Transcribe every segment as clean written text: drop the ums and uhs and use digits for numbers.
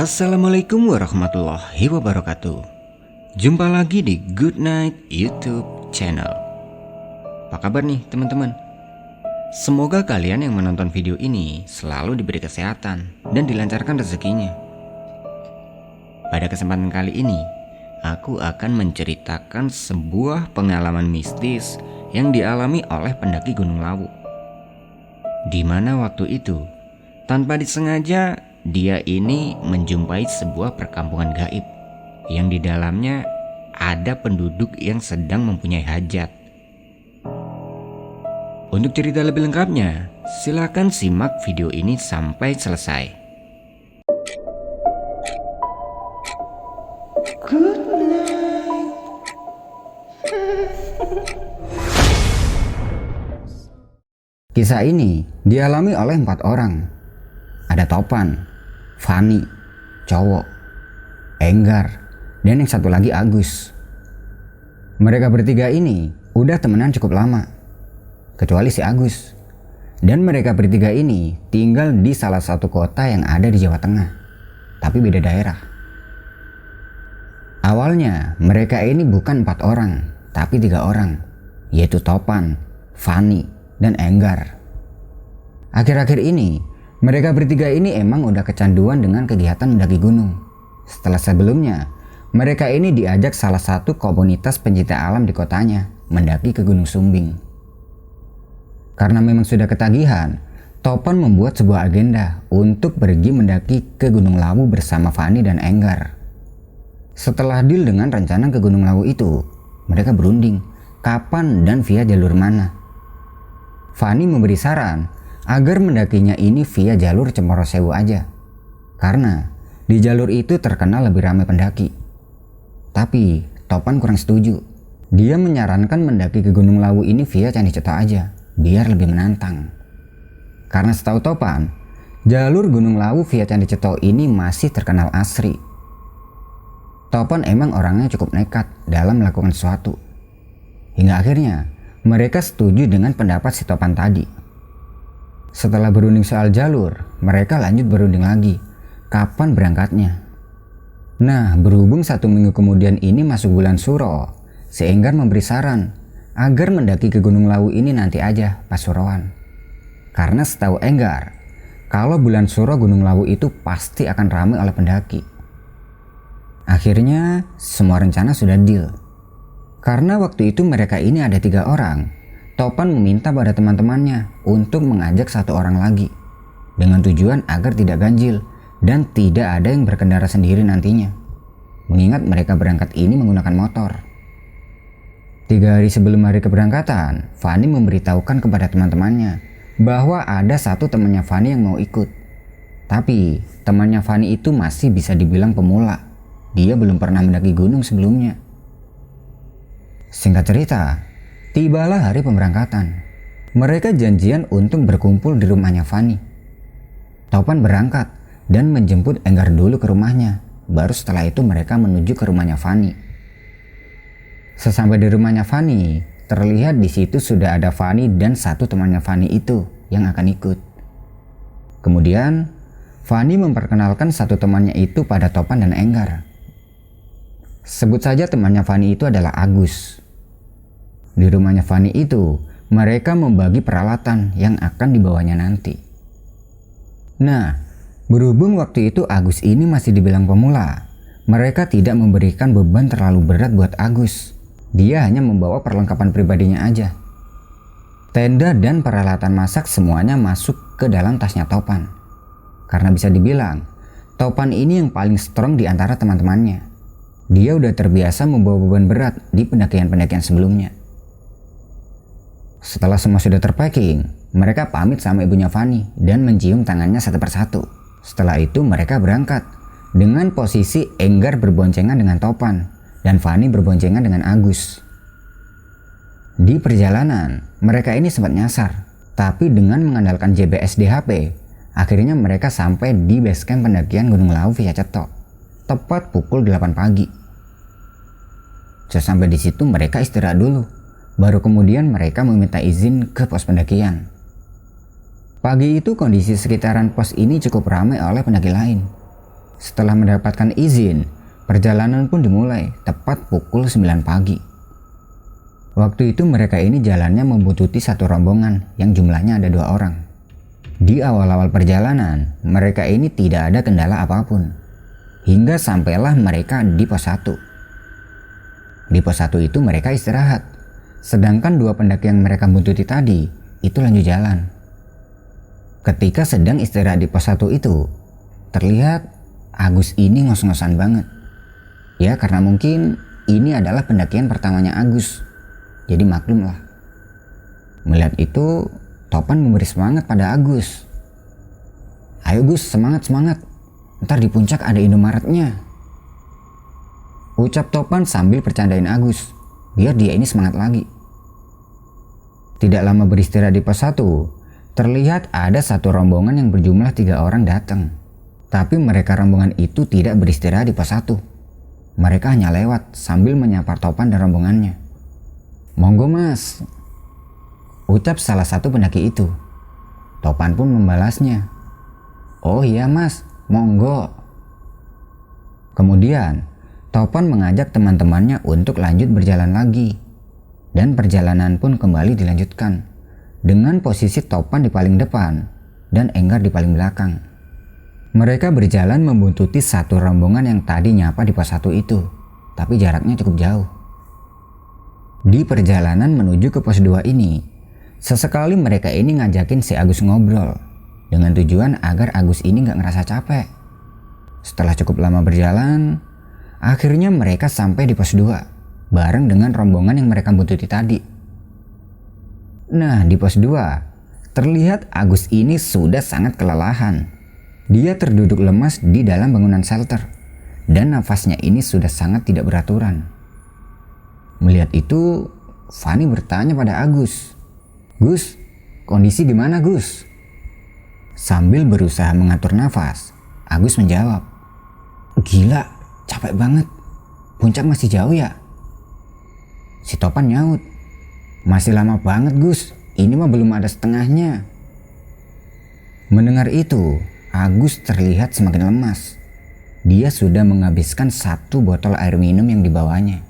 Assalamualaikum warahmatullahi wabarakatuh. Jumpa lagi di Good Night YouTube channel. Apa kabar nih teman-teman? Semoga kalian yang menonton video ini selalu diberi kesehatan dan dilancarkan rezekinya. Pada kesempatan kali ini, aku akan menceritakan sebuah pengalaman mistis yang dialami oleh pendaki Gunung Lawu. Di mana waktu itu, tanpa disengaja, dia ini menjumpai sebuah perkampungan gaib yang di dalamnya ada penduduk yang sedang mempunyai hajat. Untuk cerita lebih lengkapnya, silakan simak video ini sampai selesai. Good night. Kisah ini dialami oleh 4 orang. Ada Topan, Fani, cowok, Enggar, dan yang satu lagi Agus. Mereka bertiga ini udah temenan cukup lama, kecuali si Agus. Dan mereka bertiga ini tinggal di salah satu kota yang ada di Jawa Tengah, tapi beda daerah. Awalnya mereka ini bukan 4 orang, tapi 3 orang, yaitu Topan, Fani, dan Enggar. Akhir-akhir ini mereka bertiga ini emang udah kecanduan dengan kegiatan mendaki gunung. Setelah sebelumnya, mereka ini diajak salah satu komunitas pencinta alam di kotanya mendaki ke Gunung Sumbing. Karena memang sudah ketagihan, Topan membuat sebuah agenda untuk pergi mendaki ke Gunung Lawu bersama Fani dan Enggar. Setelah deal dengan rencana ke Gunung Lawu itu, mereka berunding kapan dan via jalur mana. Fani memberi saran agar mendakinya ini via jalur Cemoro Sewu aja, karena di jalur itu terkenal lebih ramai pendaki. Tapi Topan kurang setuju. Dia menyarankan mendaki ke Gunung Lawu ini via Candi Ceto aja, biar lebih menantang. Karena setahu Topan, jalur Gunung Lawu via Candi Ceto ini masih terkenal asri. Topan emang orangnya cukup nekat dalam melakukan sesuatu. Hingga akhirnya mereka setuju dengan pendapat si Topan tadi. Setelah berunding soal jalur, mereka lanjut berunding lagi kapan berangkatnya. Nah, berhubung 1 minggu kemudian ini masuk bulan Suro, si Enggar memberi saran agar mendaki ke Gunung Lawu ini nanti aja pas Suroan. Karena setahu Enggar, kalau bulan Suro Gunung Lawu itu pasti akan ramai oleh pendaki. Akhirnya semua rencana sudah deal. Karena waktu itu mereka ini ada 3 orang, Topan meminta pada teman-temannya untuk mengajak 1 orang lagi dengan tujuan agar tidak ganjil dan tidak ada yang berkendara sendiri nantinya, mengingat mereka berangkat ini menggunakan motor. 3 hari sebelum hari keberangkatan, Fani memberitahukan kepada teman-temannya bahwa ada 1 temannya Fani yang mau ikut. Tapi temannya Fani itu masih bisa dibilang pemula. Dia belum pernah mendaki gunung sebelumnya. Singkat cerita, tibalah hari pemberangkatan. Mereka janjian untuk berkumpul di rumahnya Fani. Topan berangkat dan menjemput Enggar dulu ke rumahnya. Baru setelah itu mereka menuju ke rumahnya Fani. Sesampai di rumahnya Fani, terlihat di situ sudah ada Fani dan 1 temannya Fani itu yang akan ikut. Kemudian Fani memperkenalkan 1 temannya itu pada Topan dan Enggar. Sebut saja temannya Fani itu adalah Agus. Di rumahnya Fani itu, mereka membagi peralatan yang akan dibawanya nanti. Nah, berhubung waktu itu Agus ini masih dibilang pemula, mereka tidak memberikan beban terlalu berat buat Agus. Dia hanya membawa perlengkapan pribadinya aja. Tenda dan peralatan masak semuanya masuk ke dalam tasnya Topan. Karena bisa dibilang, Topan ini yang paling strong di antara teman-temannya. Dia udah terbiasa membawa beban berat di pendakian-pendakian sebelumnya. Setelah semua sudah terpacking, mereka pamit sama ibunya Fani dan mencium tangannya satu persatu. Setelah itu mereka berangkat dengan posisi Enggar berboncengan dengan Topan dan Fani berboncengan dengan Agus. Di perjalanan, mereka ini sempat nyasar, tapi dengan mengandalkan GPS di HP, akhirnya mereka sampai di base camp pendakian Gunung Lawu via Ceto, tepat pukul 8 pagi. Sesampai di situ mereka istirahat dulu. Baru kemudian mereka meminta izin ke pos pendakian. Pagi itu kondisi sekitaran pos ini cukup ramai oleh pendaki lain. setelah mendapatkan izin, perjalanan pun dimulai tepat pukul 9 pagi. Waktu itu mereka ini jalannya membuntuti satu rombongan yang jumlahnya ada 2 orang. Di awal-awal perjalanan, mereka ini tidak ada kendala apapun. Hingga sampailah mereka di pos 1. Di pos 1 itu mereka istirahat. Sedangkan 2 pendaki yang mereka buntuti tadi itu lanjut jalan. Ketika sedang istirahat di pos 1 itu, terlihat Agus ini ngos-ngosan banget. Ya karena mungkin ini adalah pendakian pertamanya Agus. Jadi maklum lah. Melihat itu, Topan memberi semangat pada Agus. "Ayo Gus, semangat. Ntar di puncak ada Indomaretnya," ucap Topan sambil bercandain Agus, biar dia ini semangat lagi. Tidak lama beristirahat di pos 1, terlihat ada satu rombongan yang berjumlah 3 orang datang. Tapi mereka rombongan itu tidak beristirahat di pos 1. Mereka hanya lewat sambil menyapa Topan dan rombongannya. "Monggo mas," ucap salah satu pendaki itu. Topan pun membalasnya, "Oh iya mas, monggo." Kemudian Topan mengajak teman-temannya untuk lanjut berjalan lagi. Dan perjalanan pun kembali dilanjutkan dengan posisi Topan di paling depan dan Enggar di paling belakang. Mereka berjalan membuntuti satu rombongan yang tadi nyapa di pos 1 itu, tapi jaraknya cukup jauh. Di perjalanan menuju ke pos 2 ini, sesekali mereka ini ngajakin si Agus ngobrol dengan tujuan agar Agus ini gak ngerasa capek. Setelah cukup lama berjalan, akhirnya mereka sampai di pos 2 bareng dengan rombongan yang mereka buntuti tadi. Nah, di pos 2 terlihat Agus ini sudah sangat kelelahan. Dia terduduk lemas di dalam bangunan shelter dan nafasnya ini sudah sangat tidak beraturan. Melihat itu, Fani bertanya pada Agus, "Gus, kondisi gimana Gus?" Sambil berusaha mengatur nafas, Agus menjawab, "Gila, capek banget. Puncak masih jauh ya?" Si Topan nyaut, "Masih lama banget Gus, ini mah belum ada setengahnya." Mendengar itu, Agus terlihat semakin lemas. Dia sudah menghabiskan 1 botol air minum yang dibawanya.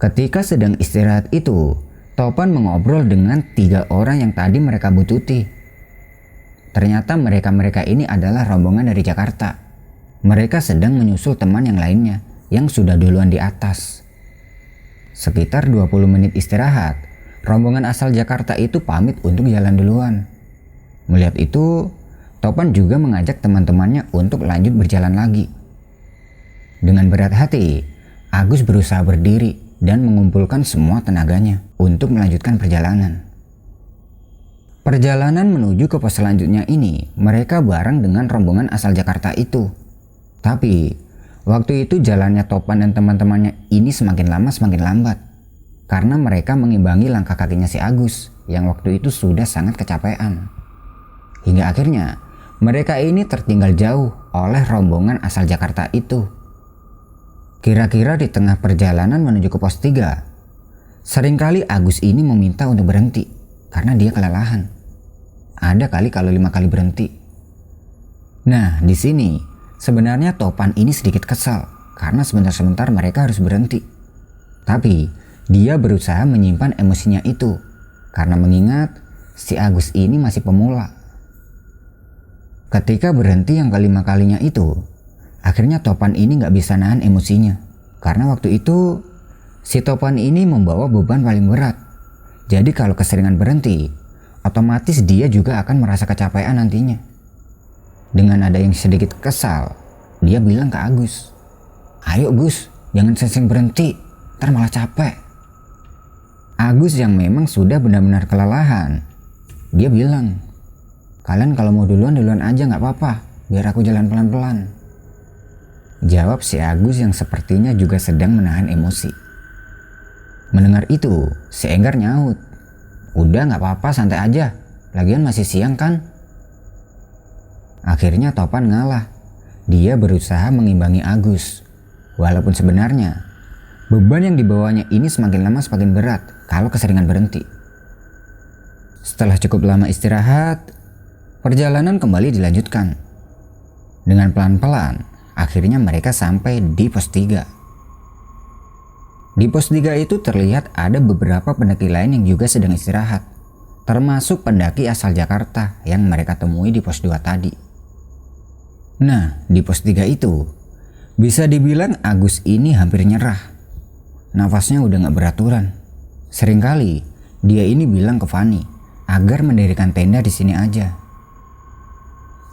Ketika sedang istirahat itu, Topan mengobrol dengan 3 orang yang tadi mereka buntuti. Ternyata mereka ini adalah rombongan dari Jakarta. Mereka sedang menyusul teman yang lainnya yang sudah duluan di atas. Sekitar 20 menit istirahat, rombongan asal Jakarta itu pamit untuk jalan duluan. Melihat itu, Topan juga mengajak teman-temannya untuk lanjut berjalan lagi. Dengan berat hati, Agus berusaha berdiri dan mengumpulkan semua tenaganya untuk melanjutkan perjalanan. Perjalanan menuju ke pos selanjutnya ini, mereka bareng dengan rombongan asal Jakarta itu. Tapi, waktu itu jalannya Topan dan teman-temannya ini semakin lama semakin lambat. Karena mereka mengimbangi langkah kakinya si Agus yang waktu itu sudah sangat kecapean. Hingga akhirnya, mereka ini tertinggal jauh oleh rombongan asal Jakarta itu. Kira-kira di tengah perjalanan menuju ke pos 3, seringkali Agus ini meminta untuk berhenti karena dia kelelahan. Ada kali kalau 5 kali berhenti. Nah, di sini sebenarnya Topan ini sedikit kesal karena sebentar-sebentar mereka harus berhenti. Tapi dia berusaha menyimpan emosinya itu karena mengingat si Agus ini masih pemula. Ketika berhenti yang kelima kalinya itu, akhirnya Topan ini gak bisa nahan emosinya. Karena waktu itu si Topan ini membawa beban paling berat. Jadi kalau keseringan berhenti, otomatis dia juga akan merasa kecapean nantinya. Dengan ada yang sedikit kesal, dia bilang ke Agus, "Ayo Gus, jangan sering berhenti, ntar malah capek." Agus yang memang sudah benar-benar kelelahan, dia bilang, "Kalian kalau mau duluan aja gak apa-apa, biar aku jalan pelan-pelan." Jawab si Agus yang sepertinya juga sedang menahan emosi. Mendengar itu, si Enggar nyaut, "Udah gak apa-apa, santai aja, lagian masih siang kan?" Akhirnya Topan ngalah. Dia berusaha mengimbangi Agus. Walaupun sebenarnya, beban yang dibawanya ini semakin lama semakin berat kalau keseringan berhenti. Setelah cukup lama istirahat, perjalanan kembali dilanjutkan. Dengan pelan-pelan, akhirnya mereka sampai di pos 3. Di pos 3 itu terlihat ada beberapa pendaki lain yang juga sedang istirahat, termasuk pendaki asal Jakarta yang mereka temui di pos 2 tadi. Nah, di pos 3 itu, bisa dibilang Agus ini hampir nyerah. Nafasnya udah gak beraturan. Seringkali dia ini bilang ke Fani agar mendirikan tenda di sini aja.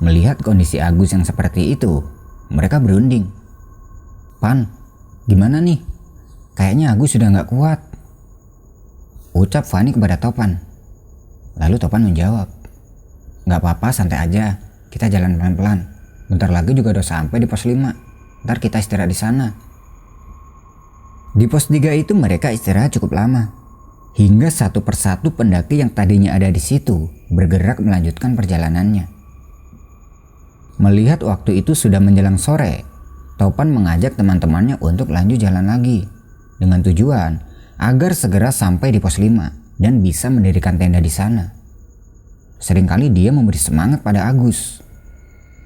Melihat kondisi Agus yang seperti itu, mereka berunding. "Pan, gimana nih? Kayaknya Agus sudah gak kuat," ucap Fani kepada Topan. Lalu Topan menjawab, "Gak apa-apa, santai aja. Kita jalan pelan-pelan. Bentar lagi juga udah sampai di pos 5. Ntar kita istirahat di sana." Di pos 3 itu mereka istirahat cukup lama. Hingga satu persatu pendaki yang tadinya ada di situ bergerak melanjutkan perjalanannya. Melihat waktu itu sudah menjelang sore, Topan mengajak teman-temannya untuk lanjut jalan lagi. Dengan tujuan agar segera sampai di pos 5 dan bisa mendirikan tenda di sana. Seringkali dia memberi semangat pada Agus.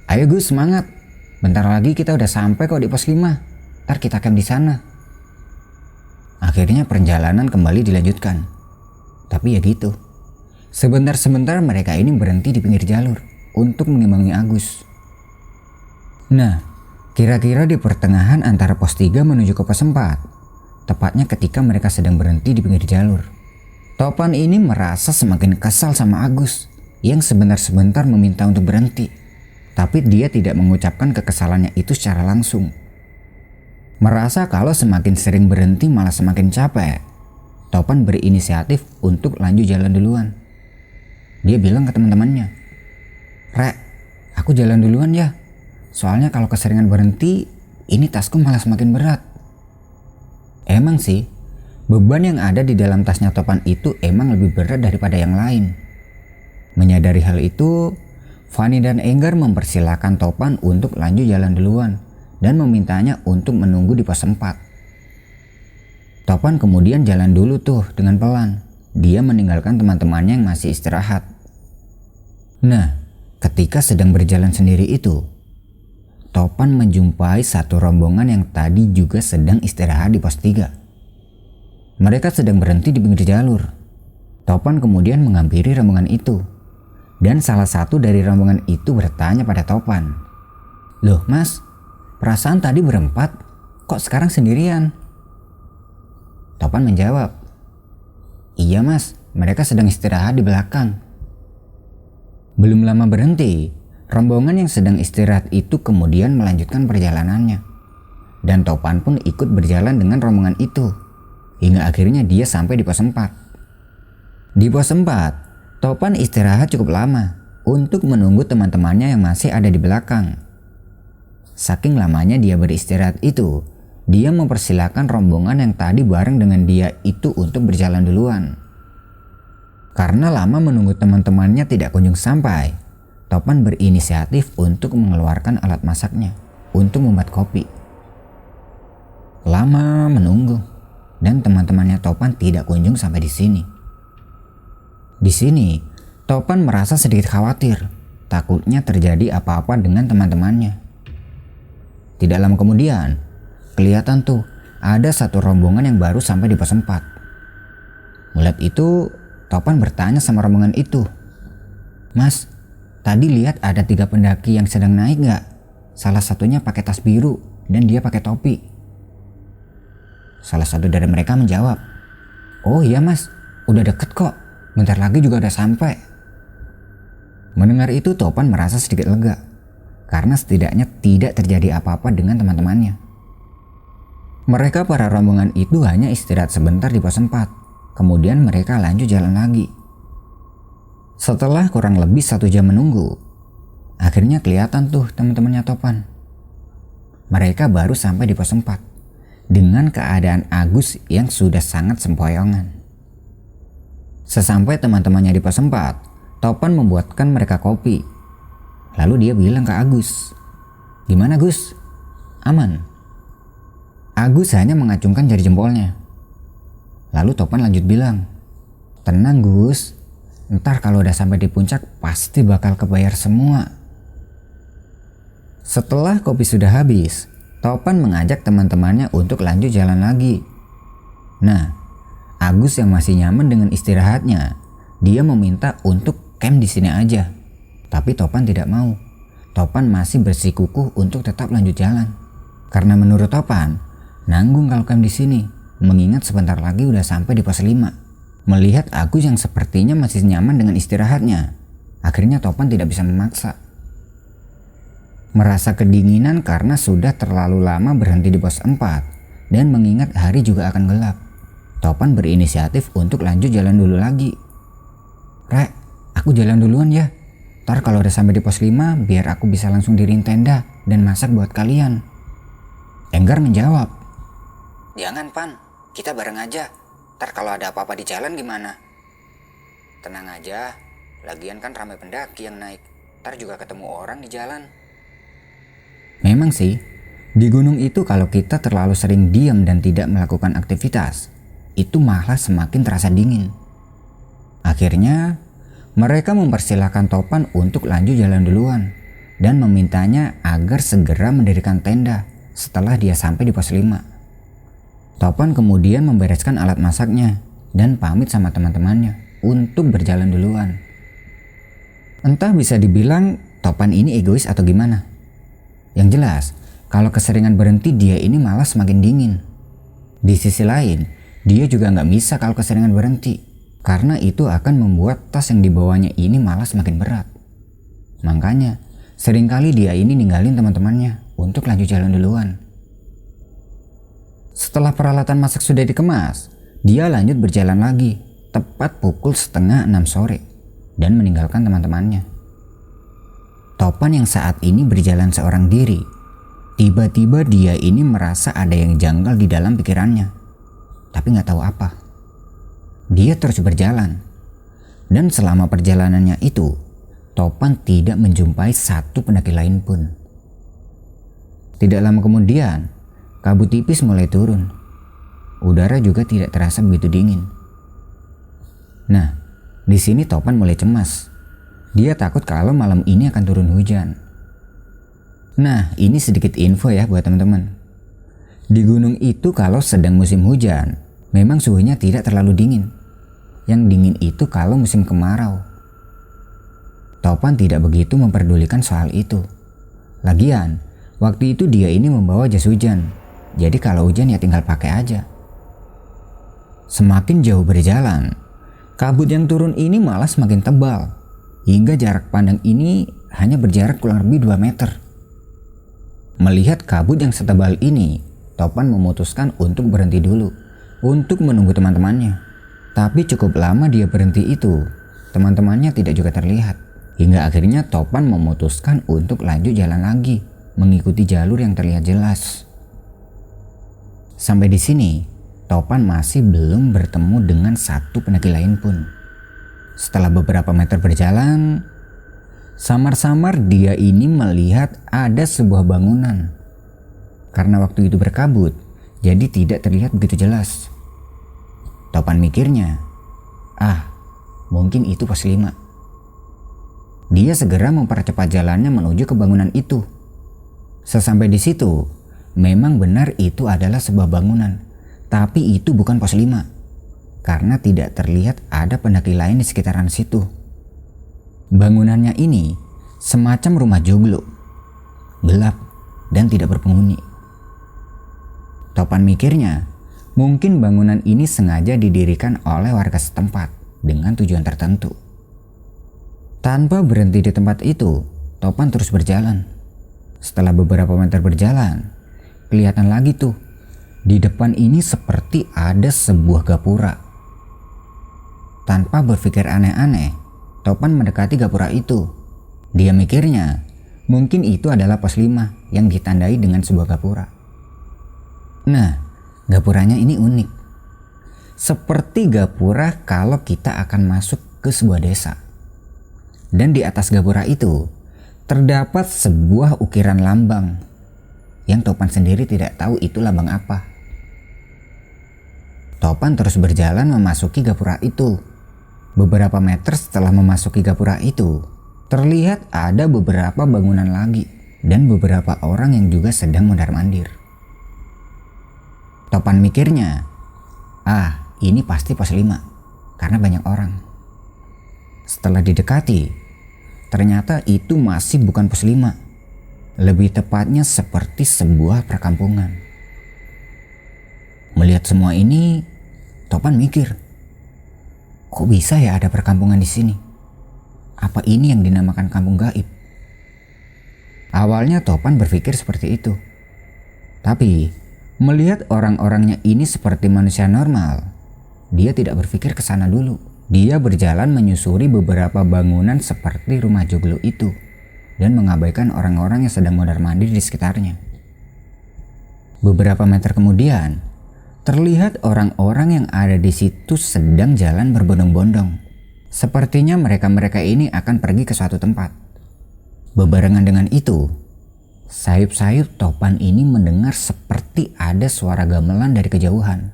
"Ayo Gus, semangat. Bentar lagi kita udah sampai kok di pos 5. Ntar kita camp di sana." Akhirnya perjalanan kembali dilanjutkan. Tapi ya gitu. Sebentar-sebentar mereka ini berhenti di pinggir jalur untuk mengimbangi Agus. Nah, kira-kira di pertengahan antara pos 3 menuju ke pos 4. Tepatnya ketika mereka sedang berhenti di pinggir jalur. Topan ini merasa semakin kesal sama Agus yang sebentar-sebentar meminta untuk berhenti. Tapi dia tidak mengucapkan kekesalannya itu secara langsung. Merasa kalau semakin sering berhenti malah semakin capek, Topan berinisiatif untuk lanjut jalan duluan. Dia bilang ke teman-temannya, "Rek, aku jalan duluan ya. Soalnya kalau keseringan berhenti, ini tasku malah semakin berat." Emang sih, beban yang ada di dalam tasnya Topan itu emang lebih berat daripada yang lain. Menyadari hal itu, Fani dan Enggar mempersilahkan Topan untuk lanjut jalan duluan dan memintanya untuk menunggu di pos 4. Topan kemudian jalan dulu tuh dengan pelan. Dia meninggalkan teman-temannya yang masih istirahat. Nah, ketika sedang berjalan sendiri itu, Topan menjumpai satu rombongan yang tadi juga sedang istirahat di pos 3. Mereka sedang berhenti di pinggir jalur. Topan kemudian menghampiri rombongan itu. Dan salah satu dari rombongan itu bertanya pada Topan, "Loh Mas, perasaan tadi berempat, kok sekarang sendirian?" Topan menjawab, "Iya Mas, mereka sedang istirahat di belakang." Belum lama berhenti, rombongan yang sedang istirahat itu kemudian melanjutkan perjalanannya. Dan Topan pun ikut berjalan dengan rombongan itu, hingga akhirnya dia sampai di pos 4. Di pos 4, Topan istirahat cukup lama untuk menunggu teman-temannya yang masih ada di belakang. Saking lamanya dia beristirahat itu, dia mempersilahkan rombongan yang tadi bareng dengan dia itu untuk berjalan duluan. Karena lama menunggu teman-temannya tidak kunjung sampai, Topan berinisiatif untuk mengeluarkan alat masaknya untuk membuat kopi. Lama menunggu, dan teman-temannya Topan tidak kunjung sampai di sini. Di sini, Topan merasa sedikit khawatir, takutnya terjadi apa-apa dengan teman-temannya. Tidak lama kemudian, kelihatan tuh ada satu rombongan yang baru sampai di pos 4. Melihat itu, Topan bertanya sama rombongan itu, "Mas, tadi lihat ada 3 pendaki yang sedang naik gak? Salah satunya pakai tas biru dan dia pakai topi." Salah satu dari mereka menjawab, "Oh iya Mas, udah deket kok. Bentar lagi juga udah sampai." Mendengar itu Topan merasa sedikit lega, karena setidaknya tidak terjadi apa-apa dengan teman-temannya. Mereka para rombongan itu hanya istirahat sebentar di pos 4, kemudian mereka lanjut jalan lagi. Setelah kurang lebih 1 jam menunggu, akhirnya kelihatan tuh teman-temannya Topan. Mereka baru sampai di pos 4, dengan keadaan Agus yang sudah sangat sempoyongan. Sesampai teman-temannya di pos 4, Topan membuatkan mereka kopi. Lalu dia bilang ke Agus, "Gimana Gus? Aman?" Agus hanya mengacungkan jari jempolnya. Lalu Topan lanjut bilang, "Tenang Gus, ntar kalau udah sampai di puncak pasti bakal kebayar semua." Setelah kopi sudah habis, Topan mengajak teman-temannya untuk lanjut jalan lagi. Nah, Agus yang masih nyaman dengan istirahatnya, dia meminta untuk camp di sini aja. Tapi Topan tidak mau. Topan masih bersikukuh untuk tetap lanjut jalan. Karena menurut Topan, nanggung kalau camp di sini, mengingat sebentar lagi udah sampai di pos 5. Melihat Agus yang sepertinya masih nyaman dengan istirahatnya, akhirnya Topan tidak bisa memaksa. Merasa kedinginan karena sudah terlalu lama berhenti di pos 4 dan mengingat hari juga akan gelap, Topan berinisiatif untuk lanjut jalan dulu lagi. "Rek, aku jalan duluan ya. Ntar kalau udah sampai di pos 5 biar aku bisa langsung diriin tenda dan masak buat kalian." Enggar menjawab, "Jangan Pan, kita bareng aja. Ntar kalau ada apa-apa di jalan gimana?" "Tenang aja, lagian kan ramai pendaki yang naik. Ntar juga ketemu orang di jalan." Memang sih, di gunung itu kalau kita terlalu sering diam dan tidak melakukan aktivitas, itu malah semakin terasa dingin. Akhirnya, mereka mempersilahkan Topan untuk lanjut jalan duluan dan memintanya agar segera mendirikan tenda setelah dia sampai di pos 5. Topan kemudian membereskan alat masaknya dan pamit sama teman-temannya untuk berjalan duluan. Entah bisa dibilang Topan ini egois atau gimana. Yang jelas, kalau keseringan berhenti dia ini malah semakin dingin. Di sisi lain, dia juga nggak bisa kalau keseringan berhenti, karena itu akan membuat tas yang dibawanya ini malah semakin berat. Makanya, seringkali dia ini ninggalin teman-temannya untuk lanjut jalan duluan. Setelah peralatan masak sudah dikemas, dia lanjut berjalan lagi, tepat pukul 5:30 sore, dan meninggalkan teman-temannya. Topan yang saat ini berjalan seorang diri, tiba-tiba dia ini merasa ada yang janggal di dalam pikirannya, tapi nggak tahu apa. Dia terus berjalan, dan selama perjalanannya itu, Topan tidak menjumpai satu pendaki lain pun. Tidak lama kemudian, kabut tipis mulai turun. Udara juga tidak terasa begitu dingin. Nah, di sini Topan mulai cemas. Dia takut kalau malam ini akan turun hujan. Nah, ini sedikit info ya buat teman-teman. Di gunung itu kalau sedang musim hujan, memang suhunya tidak terlalu dingin. Yang dingin itu kalau musim kemarau. Topan tidak begitu memperdulikan soal itu. Lagian, waktu itu dia ini membawa jas hujan. Jadi kalau hujan ya tinggal pakai aja. Semakin jauh berjalan, kabut yang turun ini malah semakin tebal. Hingga jarak pandang ini hanya berjarak kurang lebih 2 meter. Melihat kabut yang setebal ini, Topan memutuskan untuk berhenti dulu untuk menunggu teman-temannya. Tapi cukup lama dia berhenti itu, teman-temannya tidak juga terlihat. Hingga akhirnya Topan memutuskan untuk lanjut jalan lagi, mengikuti jalur yang terlihat jelas. Sampai di sini, Topan masih belum bertemu dengan satu pendaki lain pun. Setelah beberapa meter berjalan, samar-samar dia ini melihat ada sebuah bangunan. Karena waktu itu berkabut, jadi tidak terlihat begitu jelas. Topan mikirnya, mungkin itu pos 5. Dia segera mempercepat jalannya menuju ke bangunan itu. Sesampai di situ, memang benar itu adalah sebuah bangunan, tapi itu bukan pos 5. Karena tidak terlihat ada pendaki lain di sekitaran situ. Bangunannya ini semacam rumah joglo, gelap dan tidak berpenghuni. Topan mikirnya, mungkin bangunan ini sengaja didirikan oleh warga setempat dengan tujuan tertentu. Tanpa berhenti di tempat itu, Topan terus berjalan. Setelah beberapa meter berjalan, kelihatan lagi tuh, di depan ini seperti ada sebuah gapura. Tanpa berpikir aneh-aneh, Topan mendekati gapura itu. Dia mikirnya, mungkin itu adalah pos 5 yang ditandai dengan sebuah gapura. Nah, gapuranya ini unik. Seperti gapura kalau kita akan masuk ke sebuah desa. Dan di atas gapura itu, terdapat sebuah ukiran lambang yang Topan sendiri tidak tahu itu lambang apa. Topan terus berjalan memasuki gapura itu. Beberapa meter setelah memasuki gapura itu, terlihat ada beberapa bangunan lagi dan beberapa orang yang juga sedang mondar-mandir. Topan mikirnya, ini pasti pos 5 karena banyak orang. Setelah didekati, ternyata itu masih bukan pos 5. Lebih tepatnya seperti sebuah perkampungan. Melihat semua ini, Topan mikir, kok bisa ya ada perkampungan di sini? Apa ini yang dinamakan kampung gaib? Awalnya Topan berpikir seperti itu. Tapi melihat orang-orangnya ini seperti manusia normal, dia tidak berpikir ke sana dulu. Dia berjalan menyusuri beberapa bangunan seperti rumah joglo itu dan mengabaikan orang-orang yang sedang mondar-mandir di sekitarnya. Beberapa meter kemudian, terlihat orang-orang yang ada di situ sedang jalan berbondong-bondong. Sepertinya mereka-mereka ini akan pergi ke suatu tempat. Bebarengan dengan itu, sayup-sayup Topan ini mendengar seperti ada suara gamelan dari kejauhan.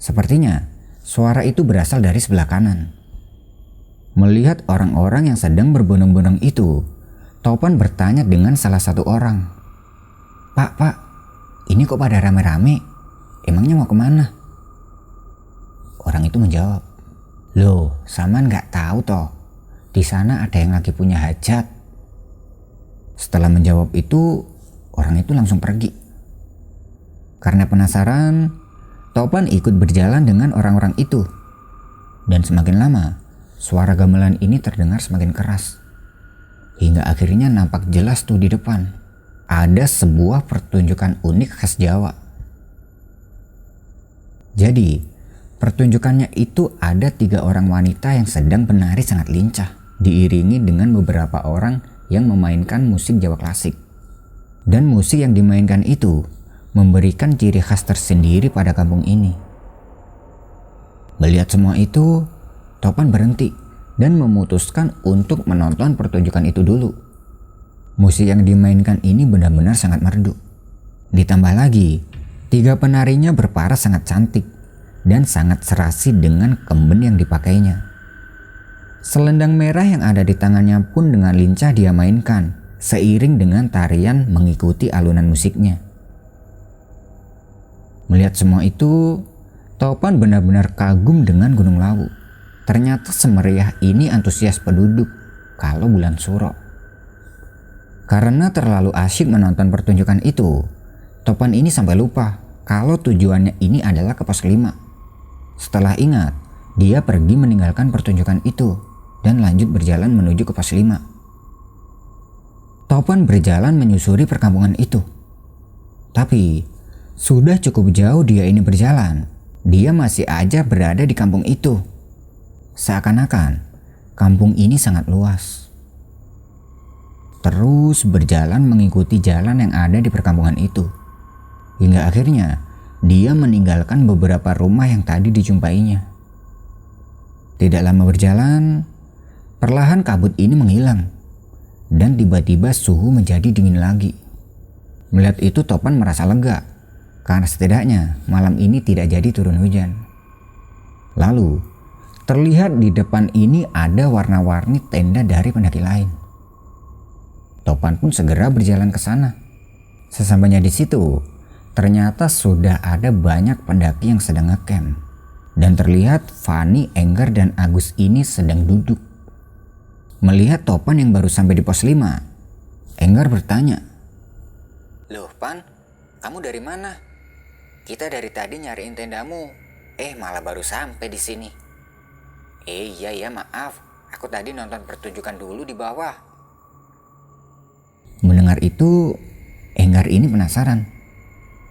Sepertinya suara itu berasal dari sebelah kanan. Melihat orang-orang yang sedang berbondong-bondong itu, Topan bertanya dengan salah satu orang. Pak, ini kok pada rame-rame? Emangnya mau kemana? Orang itu menjawab, loh, Saman gak tahu toh. Di sana ada yang lagi punya hajat. Setelah menjawab itu, orang itu langsung pergi. Karena penasaran, Topan ikut berjalan dengan orang-orang itu. Dan semakin lama, suara gamelan ini terdengar semakin keras. Hingga akhirnya nampak jelas tuh di depan. Ada sebuah pertunjukan unik khas Jawa. Jadi, pertunjukannya itu ada 3 orang wanita yang sedang menari sangat lincah, diiringi dengan beberapa orang yang memainkan musik Jawa klasik. Dan musik yang dimainkan itu memberikan ciri khas tersendiri pada kampung ini. Melihat semua itu, Topan berhenti dan memutuskan untuk menonton pertunjukan itu dulu. Musik yang dimainkan ini benar-benar sangat merdu. Ditambah lagi, 3 penarinya berparas sangat cantik dan sangat serasi dengan kemben yang dipakainya. Selendang merah yang ada di tangannya pun dengan lincah dia mainkan, seiring dengan tarian mengikuti alunan musiknya. Melihat semua itu, Topan benar-benar kagum dengan Gunung Lawu. Ternyata semeriah ini antusias penduduk kalau bulan Suro. Karena terlalu asyik menonton pertunjukan itu, Topan ini sampai lupa kalau tujuannya ini adalah ke pos 5. Setelah ingat, dia pergi meninggalkan pertunjukan itu dan lanjut berjalan menuju ke pos 5. Topan berjalan menyusuri perkampungan itu. Tapi, sudah cukup jauh dia ini berjalan, dia masih aja berada di kampung itu. Seakan-akan, kampung ini sangat luas. Terus berjalan mengikuti jalan yang ada di perkampungan itu. Hingga akhirnya, dia meninggalkan beberapa rumah yang tadi dijumpainya. Tidak lama berjalan, perlahan kabut ini menghilang dan tiba-tiba suhu menjadi dingin lagi. Melihat itu Topan merasa lega karena setidaknya malam ini tidak jadi turun hujan. Lalu terlihat di depan ini ada warna-warni tenda dari pendaki lain. Topan pun segera berjalan ke sana. Sesampainya di situ, ternyata sudah ada banyak pendaki yang sedang ngecamp. Dan terlihat Fani, Enggar, dan Agus ini sedang duduk. Melihat Topan yang baru sampai di pos 5, Enggar bertanya, "Loh Pan, kamu dari mana? Kita dari tadi nyariin tendamu, malah baru sampai di sini." Iya maaf, aku tadi nonton pertunjukan dulu di bawah." Mendengar itu, Enggar ini penasaran.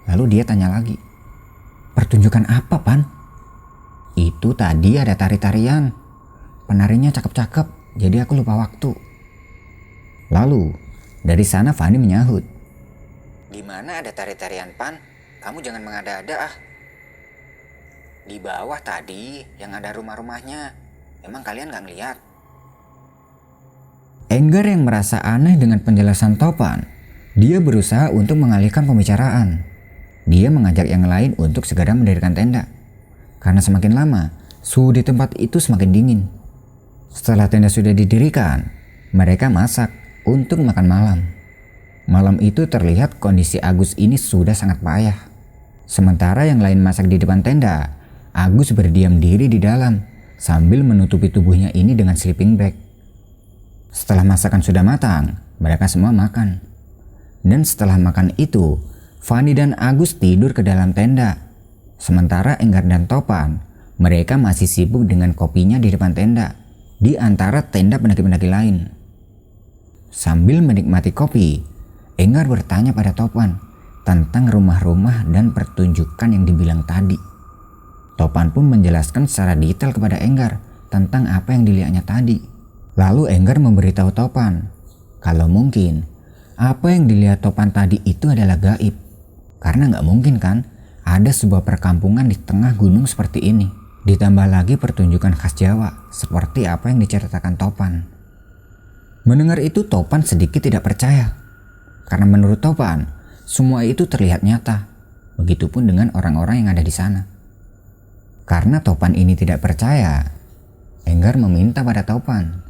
Lalu dia tanya lagi, "Pertunjukan apa Pan?" "Itu tadi ada tari-tarian, penarinya cakep-cakep. Jadi aku lupa waktu." Lalu dari sana Fani menyahut, "Gimana ada tari-tarian Pan? Kamu jangan mengada-ada ah. Di bawah tadi yang ada rumah-rumahnya. Emang kalian gak ngeliat?" Enggar yang merasa aneh dengan penjelasan Topan, dia berusaha untuk mengalihkan pembicaraan. Dia mengajak yang lain untuk segera mendirikan tenda. Karena semakin lama, suhu di tempat itu semakin dingin. Setelah tenda sudah didirikan, mereka masak untuk makan malam. Malam itu terlihat kondisi Agus ini sudah sangat payah. Sementara yang lain masak di depan tenda, Agus berdiam diri di dalam sambil menutupi tubuhnya ini dengan sleeping bag. Setelah masakan sudah matang, mereka semua makan. Dan setelah makan itu, Fani dan Agus tidur ke dalam tenda. Sementara Enggar dan Topan, mereka masih sibuk dengan kopinya di depan tenda, di antara tenda pendaki-pendaki lain. Sambil menikmati kopi, Enggar bertanya pada Topan tentang rumah-rumah dan pertunjukan yang dibilang tadi. Topan pun menjelaskan secara detail kepada Enggar tentang apa yang dilihatnya tadi. Lalu Enggar memberitahu Topan kalau mungkin apa yang dilihat Topan tadi itu adalah gaib. Karena nggak mungkin kan ada sebuah perkampungan di tengah gunung seperti ini. Ditambah lagi pertunjukan khas Jawa seperti apa yang diceritakan Topan. Mendengar itu Topan sedikit tidak percaya. Karena menurut Topan, semua itu terlihat nyata. Begitupun dengan orang-orang yang ada di sana. Karena Topan ini tidak percaya, Enggar meminta pada Topan,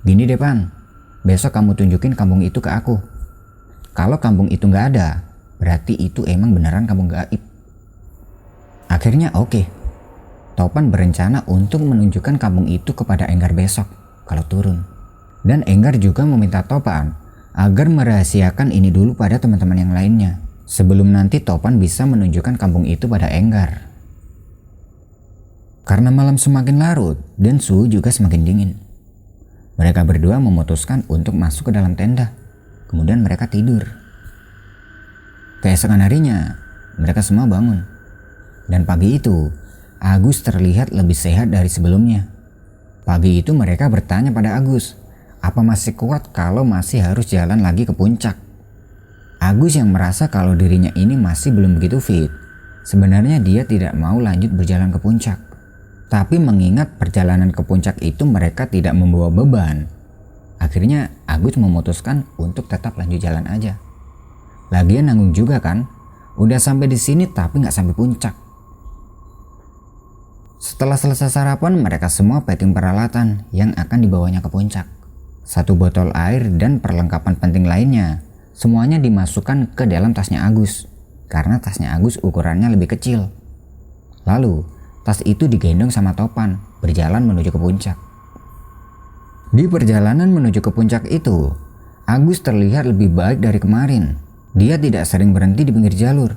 "Gini deh Pan, besok kamu tunjukin kampung itu ke aku. Kalau kampung itu nggak ada, berarti itu emang beneran kampung gaib." Akhirnya oke. Topan berencana untuk menunjukkan kampung itu kepada Enggar besok kalau turun. Dan Enggar juga meminta Topan agar merahasiakan ini dulu pada teman-teman yang lainnya, sebelum nanti Topan bisa menunjukkan kampung itu pada Enggar. Karena malam semakin larut dan suhu juga semakin dingin, mereka berdua memutuskan untuk masuk ke dalam tenda. Kemudian mereka tidur. Keesokan harinya, mereka semua bangun. Dan pagi itu, Agus terlihat lebih sehat dari sebelumnya. Pagi itu mereka bertanya pada Agus, apa masih kuat kalau masih harus jalan lagi ke puncak? Agus yang merasa kalau dirinya ini masih belum begitu fit. Sebenarnya dia tidak mau lanjut berjalan ke puncak. Tapi mengingat perjalanan ke puncak itu mereka tidak membawa beban. Akhirnya Agus memutuskan untuk tetap lanjut jalan aja. Lagian nanggung juga kan, udah sampai di sini tapi nggak sampai puncak. Setelah selesai sarapan, mereka semua packing peralatan yang akan dibawanya ke puncak. 1 botol air dan perlengkapan penting lainnya, semuanya dimasukkan ke dalam tasnya Agus. Karena tasnya Agus ukurannya lebih kecil. Lalu, tas itu digendong sama Topan, berjalan menuju ke puncak. Di perjalanan menuju ke puncak itu, Agus terlihat lebih baik dari kemarin. Dia tidak sering berhenti di pinggir jalur.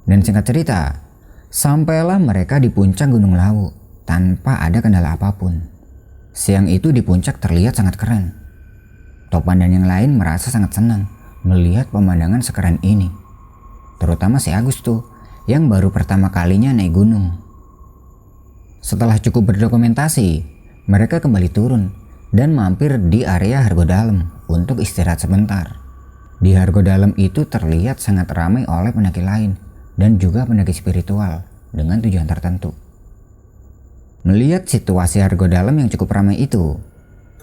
Dan singkat cerita, sampailah mereka di puncak Gunung Lawu tanpa ada kendala apapun. Siang itu di puncak terlihat sangat keren. Topan dan yang lain merasa sangat senang melihat pemandangan sekeren ini. Terutama si Agus tuh, yang baru pertama kalinya naik gunung. Setelah cukup berdokumentasi, mereka kembali turun dan mampir di area Hargodalam untuk istirahat sebentar. Di Hargodalam itu terlihat sangat ramai oleh pendaki lain dan juga pendaki spiritual dengan tujuan tertentu. Melihat situasi Hargodalam yang cukup ramai itu,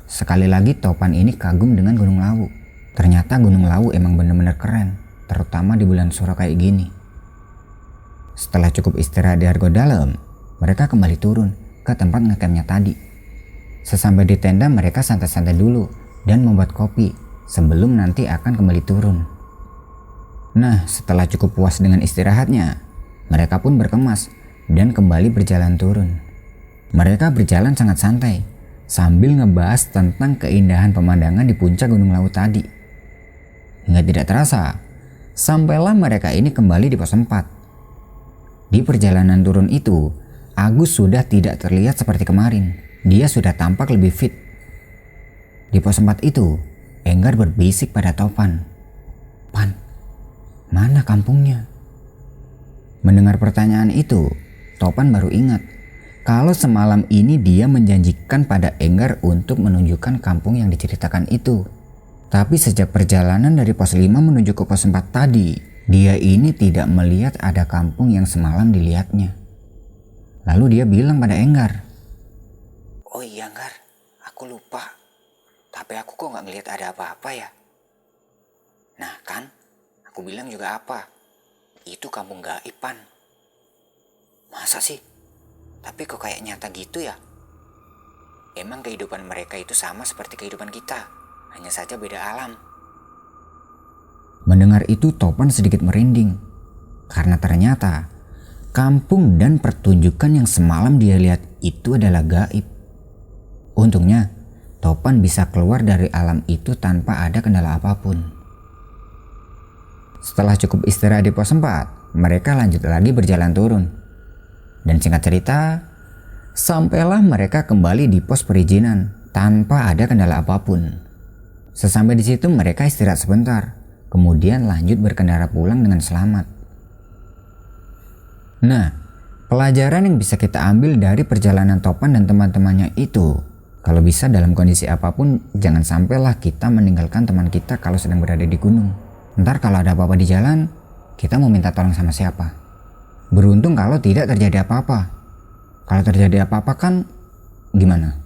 sekali lagi Topan ini kagum dengan Gunung Lawu. Ternyata Gunung Lawu emang bener-bener keren, terutama di bulan suro kayak gini. Setelah cukup istirahat di Hargodalam, mereka kembali turun ke tempat ngecampnya tadi. Sesampai di tenda mereka santai-santai dulu dan membuat kopi sebelum nanti akan kembali turun. Nah, setelah cukup puas dengan istirahatnya, mereka pun berkemas dan kembali berjalan turun. Mereka berjalan sangat santai sambil ngebahas tentang keindahan pemandangan di puncak Gunung Lawu tadi. Hingga tidak terasa, sampailah mereka ini kembali di pos 4. Di perjalanan turun itu, Agus sudah tidak terlihat seperti kemarin. Dia sudah tampak lebih fit. Di pos 4 itu, Enggar berbisik pada Topan, "Pan, mana kampungnya?" Mendengar pertanyaan itu, Topan baru ingat kalau semalam ini dia menjanjikan pada Enggar untuk menunjukkan kampung yang diceritakan itu. Tapi sejak perjalanan dari pos 5 menuju ke pos 4 tadi, dia ini tidak melihat ada kampung yang semalam dilihatnya. Lalu dia bilang pada Enggar, "Oh iya Enggar, aku lupa. Tapi aku kok gak ngelihat ada apa-apa ya?" "Nah kan, aku bilang juga apa? Itu kampung gaib, Pan." "Masa sih? Tapi kok kayak nyata gitu ya? Emang kehidupan mereka itu sama seperti kehidupan kita, hanya saja beda alam." Mendengar itu Topan sedikit merinding. Karena ternyata kampung dan pertunjukan yang semalam dia lihat itu adalah gaib. Untungnya Topan bisa keluar dari alam itu tanpa ada kendala apapun. Setelah cukup istirahat di pos 4, mereka lanjut lagi berjalan turun. Dan singkat cerita, sampailah mereka kembali di pos perizinan tanpa ada kendala apapun. Sesampai di situ mereka istirahat sebentar, kemudian lanjut berkendara pulang dengan selamat. Nah, pelajaran yang bisa kita ambil dari perjalanan Topan dan teman-temannya itu, kalau bisa dalam kondisi apapun jangan sampailah kita meninggalkan teman kita kalau sedang berada di gunung. Ntar kalau ada apa-apa di jalan, kita mau minta tolong sama siapa? Beruntung kalau tidak terjadi apa-apa. Kalau terjadi apa-apa kan gimana?